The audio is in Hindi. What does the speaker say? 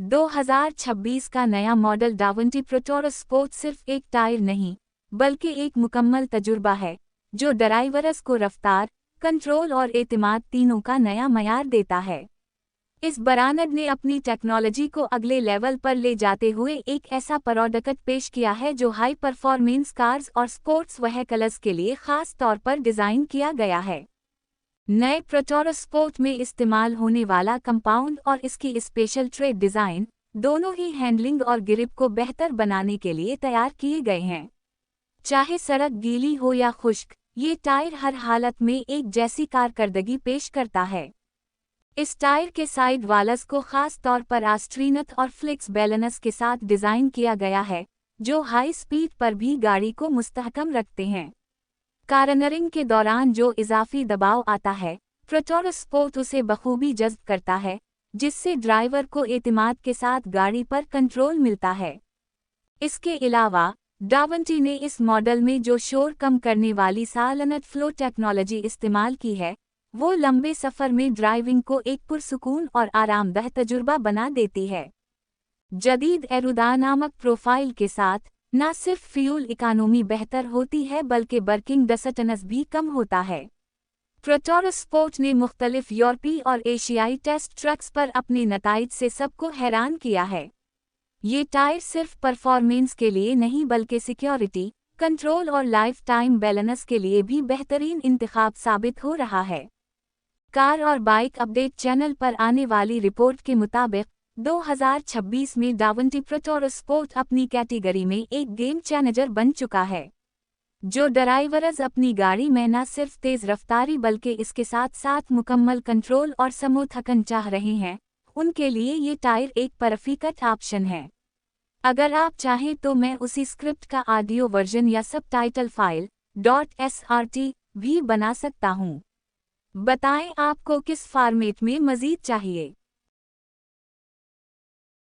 2026 का नया मॉडल डावंटी प्रोटोरस स्पोर्ट सिर्फ एक टायर नहीं, बल्कि एक मुकम्मल तजुर्बा है, जो ड्राइवर्स को रफ्तार, कंट्रोल और एतमाद तीनों का नया मयार देता है। इस ब्रांड ने अपनी टेक्नोलॉजी को अगले लेवल पर ले जाते हुए एक ऐसा प्रोडक्ट पेश किया है जो हाई परफॉर्मेंस कार्स और स्पोर्ट्स व्हीकल्स के लिए खास तौर पर डिज़ाइन किया गया है। नए प्रोटोरस स्पोर्ट में इस्तेमाल होने वाला कंपाउंड और इसकी स्पेशल ट्रेड डिज़ाइन दोनों ही हैंडलिंग और ग्रिप को बेहतर बनाने के लिए तैयार किए गए हैं। चाहे सड़क गीली हो या खुश्क, ये टायर हर हालत में एक जैसी कारकर्दगी पेश करता है। इस टायर के साइड वाल्स को खास तौर पर आस्ट्रीनथ और फ्लेक्स बैलेंस के साथ डिज़ाइन किया गया है, जो हाई स्पीड पर भी गाड़ी को मुस्तहकम रखते हैं। कार्नरिंग के दौरान जो इजाफी दबाव आता है, प्रोटोरस स्पोर्ट उसे बखूबी जज़्ब करता है, जिससे ड्राइवर को एतमाद के साथ गाड़ी पर कंट्रोल मिलता है। इसके अलावा डावंटी ने इस मॉडल में जो शोर कम करने वाली साइलेंट फ्लो टेक्नोलॉजी इस्तेमाल की है, वो लंबे सफ़र में ड्राइविंग को एक पुरसुकून और आरामदेह तजुर्बा बना देती है। जदीद एरोडायनामिक प्रोफाइल के साथ न सिर्फ फ्यूल इकोनॉमी बेहतर होती है बल्कि वर्किंग डिस्टेंस भी कम होता है। प्रोटोरस स्पोर्ट ने मुख्तलिफ यूरोपीय और एशियाई टेस्ट ट्रक्स पर अपने नताइज से सबको हैरान किया है। ये टायर सिर्फ परफॉर्मेंस के लिए नहीं बल्कि सिक्योरिटी, कंट्रोल और लाइफ टाइम बैलेंस के लिए भी बेहतरीन इंतखाब साबित हो रहा है। कार और बाइक अपडेट चैनल पर आने वाली रिपोर्ट के मुताबिक 2026 में डावंटी प्रोटोरस स्पोर्ट अपनी कैटेगरी में एक गेम चेंजर बन चुका है। जो ड्राइवर्स अपनी गाड़ी में न सिर्फ तेज़ रफ्तारी बल्कि इसके साथ साथ मुकम्मल कंट्रोल और समूथकन चाह रहे हैं, उनके लिए ये टायर एक परफेक्ट ऑप्शन है। अगर आप चाहें तो मैं उसी स्क्रिप्ट का ऑडियो वर्जन या सबटाइटल फाइल .srt भी बना सकता हूँ। बताएं आपको किस फॉर्मेट में मज़ीद चाहिए।